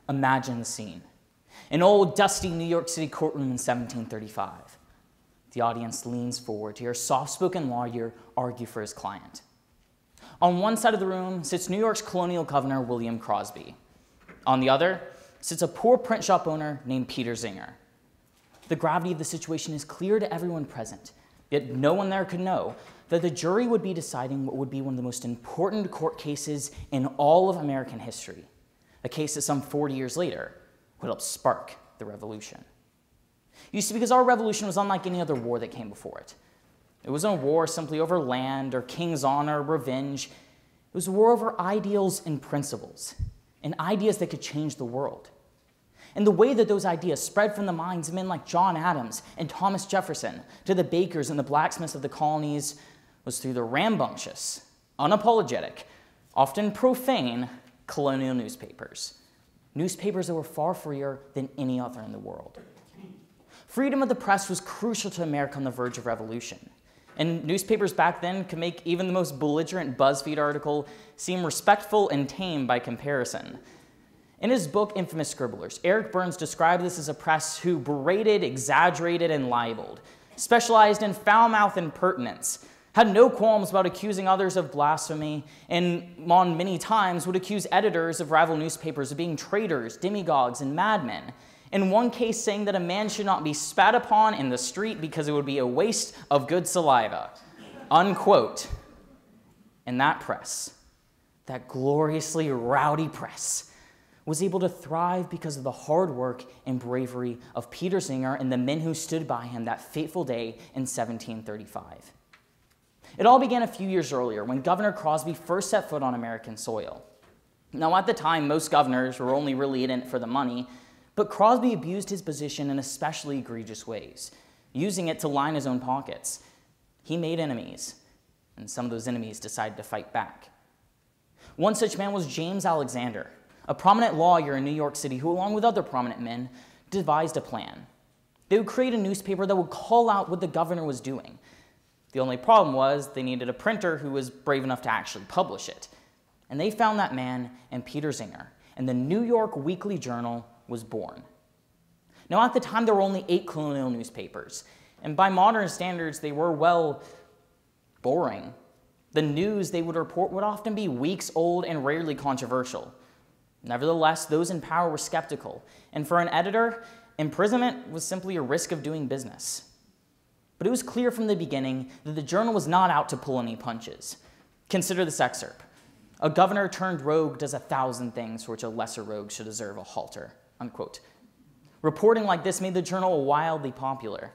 Imagine the scene. An old, dusty New York City courtroom in 1735. The audience leans forward to hear a soft-spoken lawyer argue for his client. On one side of the room sits New York's colonial governor, William Crosby. On the other sits a poor print shop owner named Peter Singer. The gravity of the situation is clear to everyone present, yet no one there could know that the jury would be deciding what would be one of the most important court cases in all of American history, a case that some 40 years later would help spark the Revolution. You see, because our Revolution was unlike any other war that came before it. It wasn't a war simply over land or king's honor or revenge. It was a war over ideals and principles, and ideas that could change the world. And the way that those ideas spread from the minds of men like John Adams and Thomas Jefferson to the bakers and the blacksmiths of the colonies was through the rambunctious, unapologetic, often profane colonial newspapers. Newspapers that were far freer than any other in the world. Freedom of the press was crucial to America on the verge of revolution. And newspapers back then could make even the most belligerent BuzzFeed article seem respectful and tame by comparison. In his book, Infamous Scribblers, Eric Burns described this as a press who berated, exaggerated, and libeled, specialized in foul-mouthed impertinence, had no qualms about accusing others of blasphemy, and on many times would accuse editors of rival newspapers of being traitors, demagogues, and madmen. In one case, saying that a man should not be spat upon in the street because it would be a waste of good saliva. Unquote. And that press, that gloriously rowdy press, was able to thrive because of the hard work and bravery of Peter Singer and the men who stood by him that fateful day in 1735. It all began a few years earlier when Governor Crosby first set foot on American soil. Now, at the time, most governors were only really in it for the money, but Crosby abused his position in especially egregious ways, using it to line his own pockets. He made enemies, and some of those enemies decided to fight back. One such man was James Alexander, a prominent lawyer in New York City who, along with other prominent men, devised a plan. They would create a newspaper that would call out what the governor was doing. The only problem was they needed a printer who was brave enough to actually publish it. And they found that man in Peter Singer, and the New York Weekly Journal was born. Now, at the time, there were only 8 colonial newspapers, and by modern standards, they were, well, boring. The news they would report would often be weeks old and rarely controversial. Nevertheless, those in power were skeptical, and for an editor, imprisonment was simply a risk of doing business. But it was clear from the beginning that the journal was not out to pull any punches. Consider this excerpt. A governor turned rogue does 1,000 things for which a lesser rogue should deserve a halter, unquote. Reporting like this made the journal wildly popular.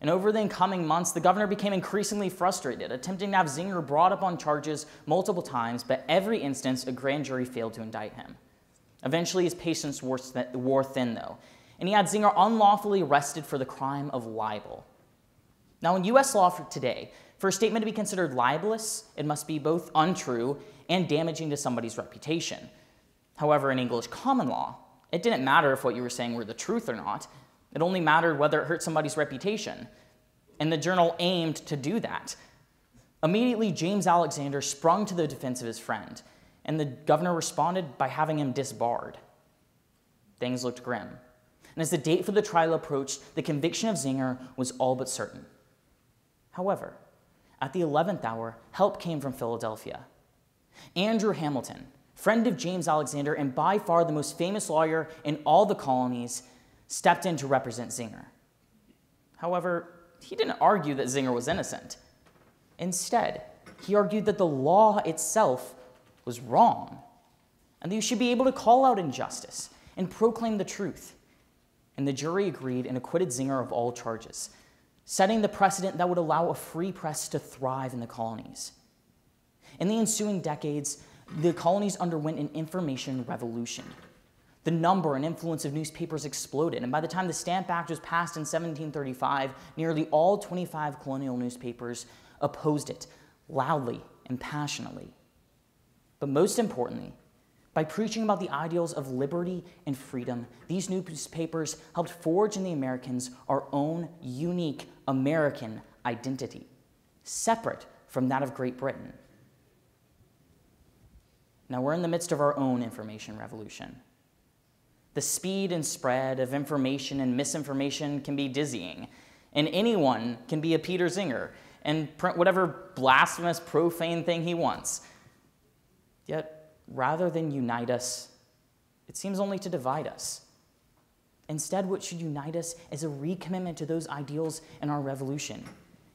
And over the coming months, the governor became increasingly frustrated, attempting to have Singer brought up on charges multiple times, but every instance a grand jury failed to indict him. Eventually, his patience wore thin, though, and he had Singer unlawfully arrested for the crime of libel. Now, in U.S. law for today, for a statement to be considered libelous, it must be both untrue and damaging to somebody's reputation. However, in English common law, it didn't matter if what you were saying were the truth or not. It only mattered whether it hurt somebody's reputation. And the journal aimed to do that. Immediately, James Alexander sprung to the defense of his friend, and the governor responded by having him disbarred. Things looked grim. And as the date for the trial approached, the conviction of Singer was all but certain. However, at the 11th hour, help came from Philadelphia. Andrew Hamilton, friend of James Alexander and by far the most famous lawyer in all the colonies, stepped in to represent Singer. However, he didn't argue that Singer was innocent. Instead, he argued that the law itself was wrong, and that you should be able to call out injustice and proclaim the truth. And the jury agreed and acquitted Singer of all charges, setting the precedent that would allow a free press to thrive in the colonies. In the ensuing decades, the colonies underwent an information revolution. The number and influence of newspapers exploded, and by the time the Stamp Act was passed in 1735, nearly all 25 colonial newspapers opposed it loudly and passionately. But most importantly, by preaching about the ideals of liberty and freedom, these newspapers helped forge in the Americans our own unique American identity, separate from that of Great Britain. Now, we're in the midst of our own information revolution. The speed and spread of information and misinformation can be dizzying, and anyone can be a Peter Singer and print whatever blasphemous, profane thing he wants. Yet, rather than unite us, it seems only to divide us. Instead, what should unite us is a recommitment to those ideals in our revolution,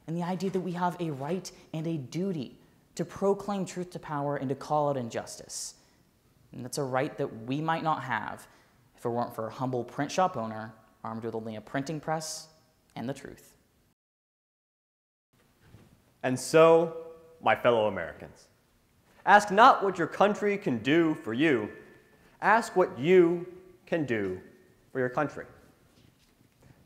and the idea that we have a right and a duty to proclaim truth to power and to call out injustice. And that's a right that we might not have if it weren't for a humble print shop owner armed with only a printing press and the truth. And so, my fellow Americans, ask not what your country can do for you, ask what you can do for your country.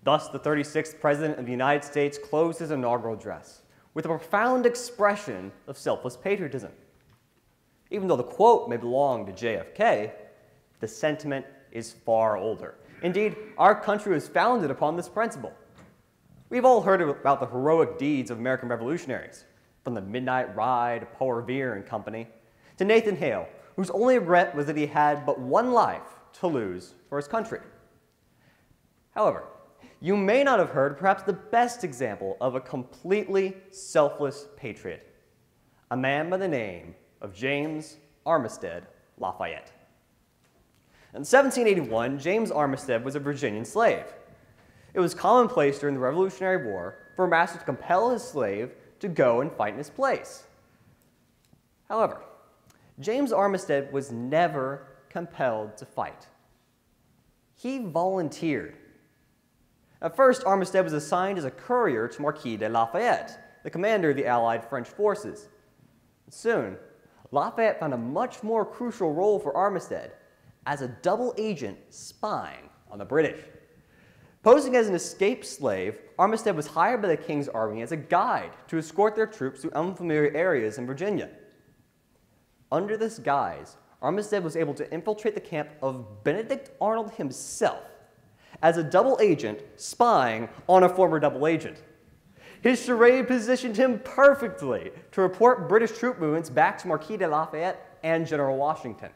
Thus, the 36th President of the United States closed his inaugural address with a profound expression of selfless patriotism. Even though the quote may belong to JFK, the sentiment is far older. Indeed, our country was founded upon this principle. We've all heard about the heroic deeds of American revolutionaries, from the Midnight Ride, Paul Revere and company, to Nathan Hale, whose only regret was that he had but one life to lose for his country. However, you may not have heard perhaps the best example of a completely selfless patriot, a man by the name of James Armistead Lafayette. In 1781, James Armistead was a Virginian slave. It was commonplace during the Revolutionary War for a master to compel his slave to go and fight in his place. However, James Armistead was never compelled to fight. He volunteered. At first, Armistead was assigned as a courier to Marquis de Lafayette, the commander of the Allied French forces. Soon, Lafayette found a much more crucial role for Armistead as a double agent spying on the British. Posing as an escaped slave, Armistead was hired by the King's Army as a guide to escort their troops through unfamiliar areas in Virginia. Under this guise, Armistead was able to infiltrate the camp of Benedict Arnold himself as a double agent spying on a former double agent. His charade positioned him perfectly to report British troop movements back to Marquis de Lafayette and General Washington.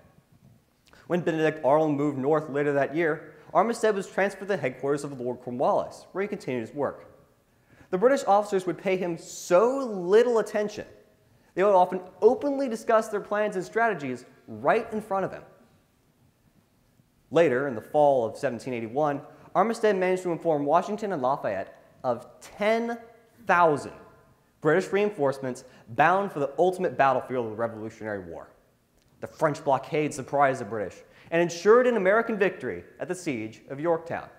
When Benedict Arnold moved north later that year, Armistead was transferred to the headquarters of Lord Cornwallis, where he continued his work. The British officers would pay him so little attention, they would often openly discuss their plans and strategies right in front of him. Later, in the fall of 1781, Armistead managed to inform Washington and Lafayette of 10,000 British reinforcements bound for the ultimate battlefield of the Revolutionary War. The French blockade surprised the British and ensured an American victory at the siege of Yorktown.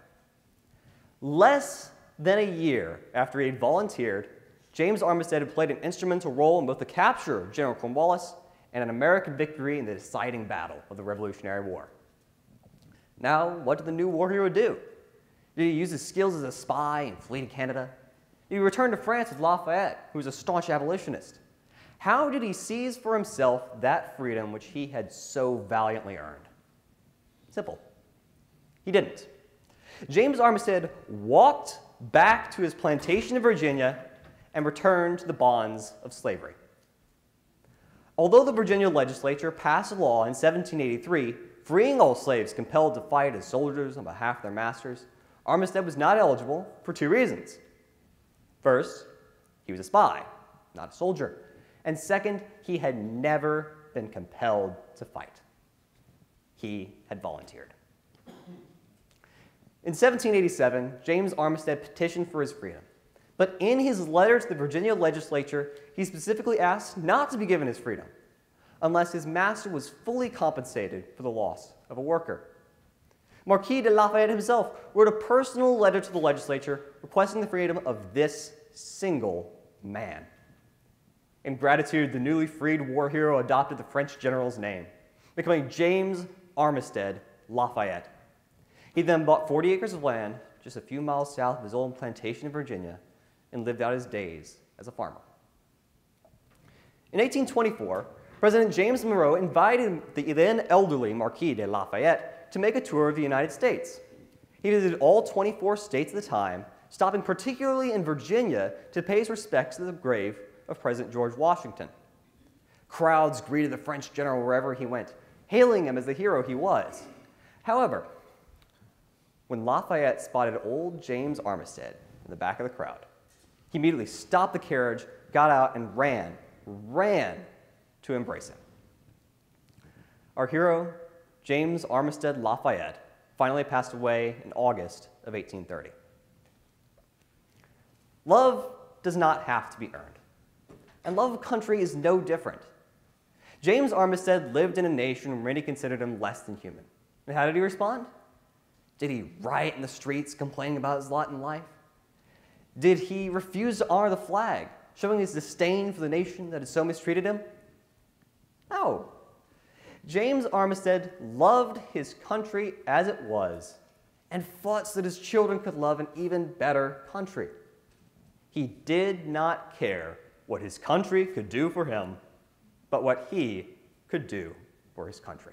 Less than a year after he had volunteered, James Armistead had played an instrumental role in both the capture of General Cornwallis and an American victory in the deciding battle of the Revolutionary War. Now, what did the new war hero do? Did he use his skills as a spy and flee to Canada? Did he return to France with Lafayette, who was a staunch abolitionist? How did he seize for himself that freedom which he had so valiantly earned? Simple. He didn't. James Armistead walked back to his plantation in Virginia and returned to the bonds of slavery. Although the Virginia legislature passed a law in 1783 freeing all slaves compelled to fight as soldiers on behalf of their masters, Armistead was not eligible for two reasons. First, he was a spy, not a soldier. And second, he had never been compelled to fight. He had volunteered. In 1787, James Armistead petitioned for his freedom. But in his letter to the Virginia legislature, he specifically asked not to be given his freedom unless his master was fully compensated for the loss of a worker. Marquis de Lafayette himself wrote a personal letter to the legislature requesting the freedom of this single man. In gratitude, the newly freed war hero adopted the French general's name, becoming James Armistead Lafayette. He then bought 40 acres of land just a few miles south of his old plantation in Virginia and lived out his days as a farmer. In 1824, President James Monroe invited the then elderly Marquis de Lafayette to make a tour of the United States. He visited all 24 states at the time, stopping particularly in Virginia to pay his respects to the grave of President George Washington. Crowds greeted the French general wherever he went, hailing him as the hero he was. However, When Lafayette spotted old James Armistead in the back of the crowd, he immediately stopped the carriage, got out, and ran to embrace him. Our hero, James Armistead Lafayette, finally passed away in August of 1830. Love does not have to be earned, and love of country is no different. James Armistead lived in a nation where many considered him less than human. And how did he respond? Did he riot in the streets complaining about his lot in life? Did he refuse to honor the flag, showing his disdain for the nation that had so mistreated him? No. James Armistead loved his country as it was and fought so that his children could love an even better country. He did not care what his country could do for him, but what he could do for his country.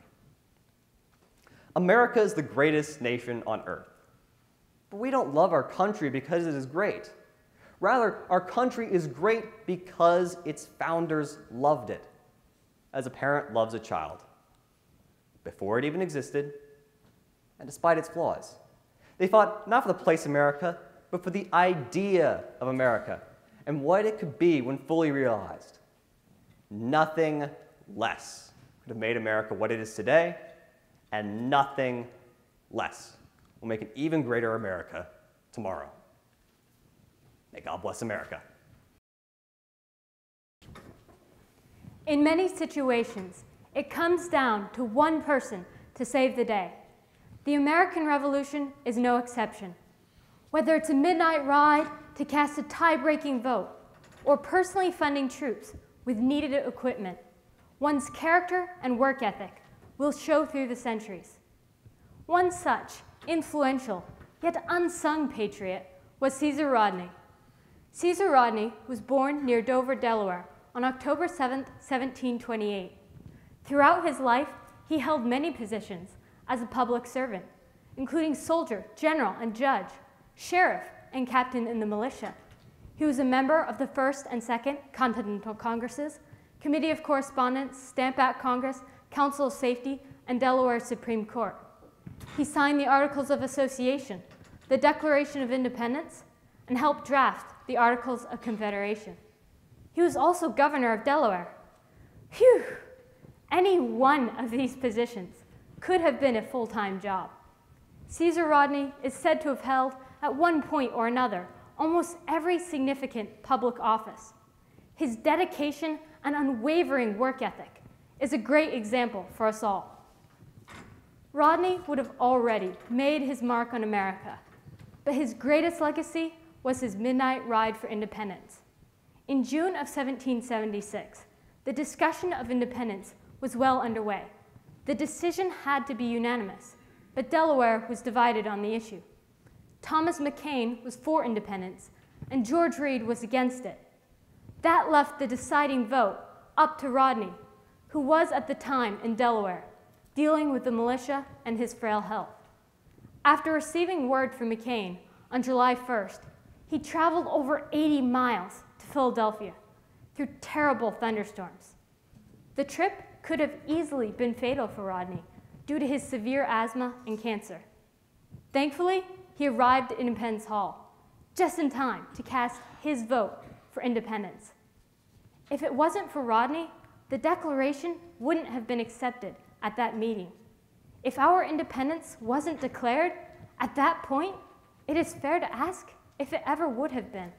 America is the greatest nation on earth. But we don't love our country because it is great. Rather, our country is great because its founders loved it, as a parent loves a child, before it even existed, and despite its flaws. They fought not for the place America, but for the idea of America and what it could be when fully realized. Nothing less could have made America what it is today, and nothing less will make an even greater America tomorrow. May God bless America. In many situations, it comes down to one person to save the day. The American Revolution is no exception. Whether it's a midnight ride to cast a tie-breaking vote, or personally funding troops with needed equipment, one's character and work ethic will show through the centuries. One such influential yet unsung patriot was Caesar Rodney. Caesar Rodney was born near Dover, Delaware on October 7, 1728. Throughout his life, he held many positions as a public servant, including soldier, general, and judge, sheriff, and captain in the militia. He was a member of the First and Second Continental Congresses, Committee of Correspondence, Stamp Act Congress, Council of Safety, and Delaware Supreme Court. He signed the Articles of Association, the Declaration of Independence, and helped draft the Articles of Confederation. He was also governor of Delaware. Phew! Any one of these positions could have been a full-time job. Caesar Rodney is said to have held, at one point or another, almost every significant public office. His dedication and unwavering work ethic is a great example for us all. Rodney would have already made his mark on America, but his greatest legacy was his midnight ride for independence. In June of 1776, the discussion of independence was well underway. The decision had to be unanimous, but Delaware was divided on the issue. Thomas McCain was for independence, and George Read was against it. That left the deciding vote up to Rodney, who was at the time in Delaware, dealing with the militia and his frail health. After receiving word from McCain on July 1st, he traveled over 80 miles to Philadelphia through terrible thunderstorms. The trip could have easily been fatal for Rodney due to his severe asthma and cancer. Thankfully, he arrived at Independence Hall just in time to cast his vote for independence. If it wasn't for Rodney, the Declaration wouldn't have been accepted at that meeting. If our independence wasn't declared at that point, it is fair to ask if it ever would have been.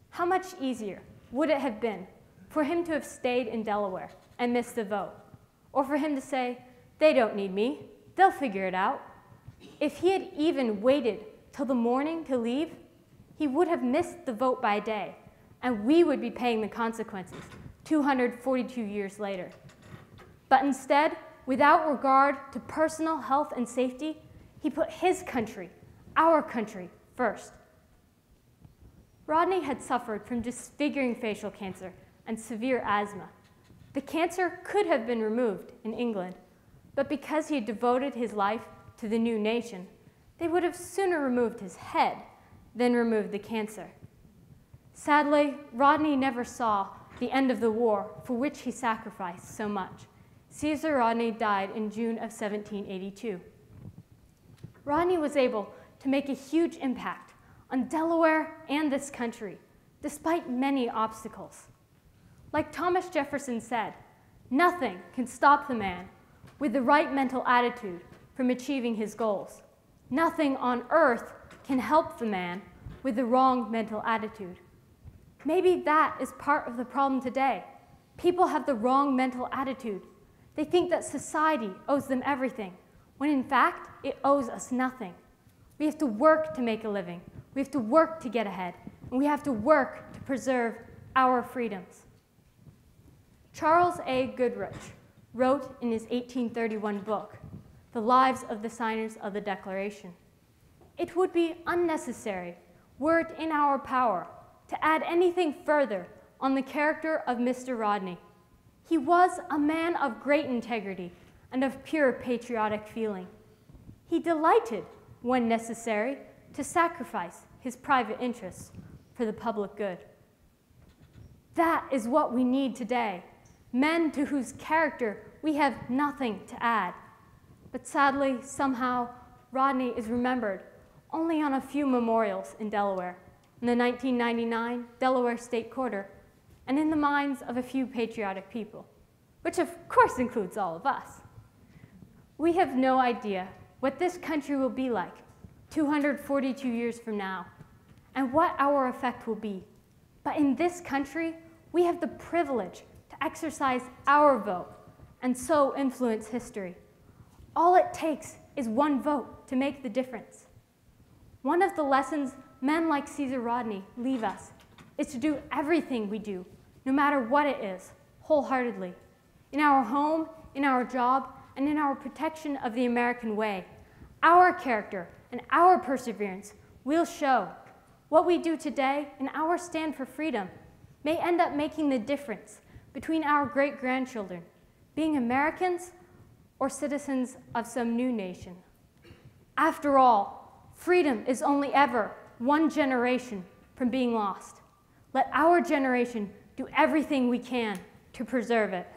How much easier would it have been for him to have stayed in Delaware and missed the vote? Or for him to say, "They don't need me, they'll figure it out"? If he had even waited till the morning to leave, he would have missed the vote by a day, and we would be paying the consequences 242 years later. But instead, without regard to personal health and safety, he put his country, our country, first. Rodney had suffered from disfiguring facial cancer and severe asthma. The cancer could have been removed in England, but because he had devoted his life to the new nation, they would have sooner removed his head than removed the cancer. Sadly, Rodney never saw the end of the war for which he sacrificed so much. Caesar Rodney died in June of 1782. Rodney was able to make a huge impact on Delaware and this country, despite many obstacles. Like Thomas Jefferson said, nothing can stop the man with the right mental attitude from achieving his goals. Nothing on earth can help the man with the wrong mental attitude. Maybe that is part of the problem today. People have the wrong mental attitude. They think that society owes them everything, when in fact, it owes us nothing. We have to work to make a living. We have to work to get ahead. And we have to work to preserve our freedoms. Charles A. Goodrich wrote in his 1831 book, The Lives of the Signers of the Declaration, "It would be unnecessary, were it in our power, to add anything further on the character of Mr. Rodney. He was a man of great integrity and of pure patriotic feeling. He delighted, when necessary, to sacrifice his private interests for the public good." That is what we need today, men to whose character we have nothing to add. But sadly, somehow, Rodney is remembered only on a few memorials in Delaware, in the 1999 Delaware State Quarter, and in the minds of a few patriotic people, which of course includes all of us. We have no idea what this country will be like 242 years from now, and what our effect will be. But in this country, we have the privilege to exercise our vote and so influence history. All it takes is one vote to make the difference. One of the lessons men like Caesar Rodney leave us is to do everything we do, no matter what it is, wholeheartedly. In our home, in our job, and in our protection of the American way, our character and our perseverance will show. What we do today in our stand for freedom may end up making the difference between our great-grandchildren being Americans or citizens of some new nation. After all, freedom is only ever one generation from being lost. Let our generation do everything we can to preserve it.